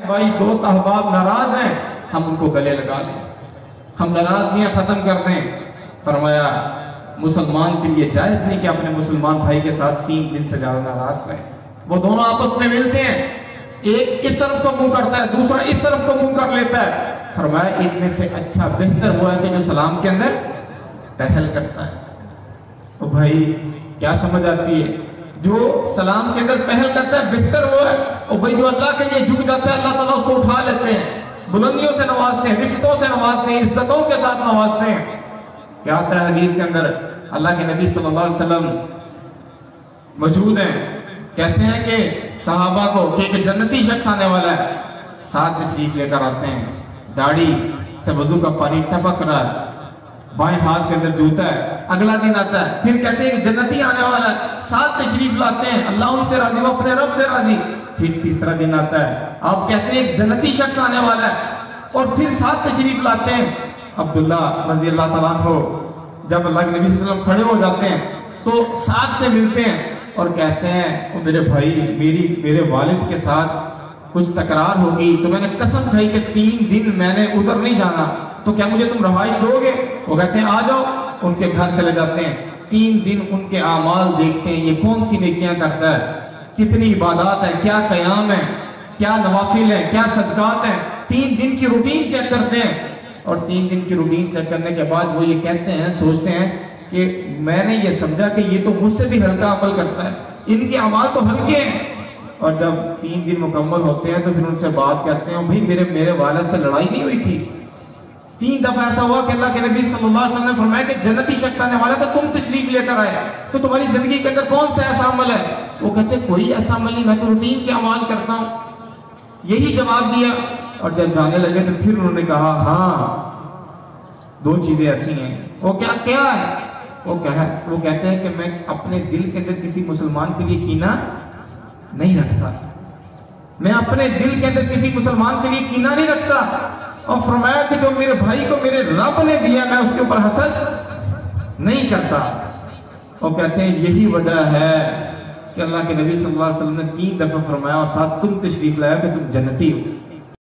بھائی دوست احباب ناراض ہیں، ہم ان کو گلے لگا لیں، ہم ناراضگیاں ختم کر دیں۔ فرمایا مسلمان کے لیے جائز نہیں کہ اپنے مسلمان بھائی کے ساتھ 3 دن سے زیادہ ناراض رہے۔ وہ دونوں آپس میں ملتے ہیں، ایک اس طرف کو منہ کرتا ہے، دوسرا اس طرف کو منہ کر لیتا ہے۔ فرمایا ان میں سے اچھا بہتر وہ ہے کہ جو سلام کے اندر پہل کرتا ہے۔ تو بھائی کیا سمجھ آتی ہے؟ جو سلام کے اندر پہل کرتا ہے بہتر وہ ہے، اور بھائی جو اللہ کے لیے جھک جاتا ہے اللہ تعالیٰ اس کو اٹھا لیتے ہیں، بلندیوں سے نوازتے ہیں، رفتوں سے نوازتے ہیں، عزتوں کے ساتھ نوازتے ہیں۔ کیا آتا ہے حدیث کے اندر؟ اللہ کے نبی صلی اللہ علیہ وسلم موجود ہیں، کہتے ہیں کہ صحابہ کو کہ ایک جنتی شخص آنے والا ہے، ساتھ تشریف لے کر آتے ہیں، داڑھی سے وضو کا پانی ٹپک رہا ہے، بائیں ہاتھ کے اندر جوتا ہے۔ اگلا دن آتا ہے، پھر کہتے ہیں کہ جنتی آنے والا ہے، ساتھ تشریف لاتے ہیں، اللہ ان سے راضی، وہ اپنے رب سے راضی۔ پھر تیسرا دن آتا ہے، آپ کہتے ہیں ایک جنتی شخص آنے والا ہے، اور پھر ساتھ تشریف لاتے ہیں۔ عبداللہ رضی اللہ تعالیٰ عنہ جب اللہ کے نبی صلی اللہ علیہ وسلم کھڑے ہو جاتے ہیں تو ساتھ سے ملتے ہیں اور کہتے ہیں وہ میرے بھائی میرے والد کے ساتھ کچھ تکرار ہوگی تو میں نے قسم کھائی کہ 3 دن میں نے ادھر نہیں جانا، تو کیا مجھے تم رہائش دو گے؟ وہ کہتے ہیں آ جاؤ، ان کے گھر چلے جاتے ہیں۔ 3 دن ان کے اعمال دیکھتے ہیں، یہ کون سی نیکیاں کرتا ہے، کتنی عبادات ہیں، کیا قیام ہے، کیا نوافل ہیں، کیا صدقات ہیں۔ 3 دن کی روٹین چیک کرتے ہیں، اور 3 دن کی روٹین چیک کرنے کے بعد وہ یہ کہتے ہیں، سوچتے ہیں کہ میں نے یہ سمجھا کہ یہ تو مجھ سے بھی ہلکا عمل کرتا ہے، ان کے اعمال تو ہلکے ہیں۔ اور جب 3 دن مکمل ہوتے ہیں تو پھر ان سے بات کرتے ہیں، بھائی میرے والد سے لڑائی نہیں ہوئی تھی؟ 3 دفعہ ایسا ہوا کہ اللہ کے نبی صلی اللہ علیہ وسلم نے فرمایا کہ جنتی شخص آنے والا تھا، تم تشریف لے کر آئے، تو تمہاری زندگی کے اندر کون سا ایسا عمل ہے؟ وہ کہتے ہیں کوئی ایسا عمل نہیں، میں تو روٹین کے اعمال کرتا ہوں۔ یہی جواب دیا، اور جب جانے لگے تو پھر انہوں نے کہا ہاں 2 چیزیں ایسی ہیں۔ وہ کیا ہے؟ وہ کہتے ہیں کہ میں اپنے دل کے اندر کسی مسلمان کے لیے کینہ نہیں رکھتا، میں اپنے دل کے اندر کسی مسلمان کے لیے کینہ نہیں رکھتا، اور فرمایا کہ جو میرے بھائی کو میرے رب نے دیا میں اس کے اوپر حسد نہیں کرتا۔ وہ کہتے ہیں یہی وجہ ہے کہ اللہ کے نبی صلی اللہ علیہ وسلم نے 3 دفعہ فرمایا اور ساتھ تم تشریف لایا کہ تم جنتی ہو۔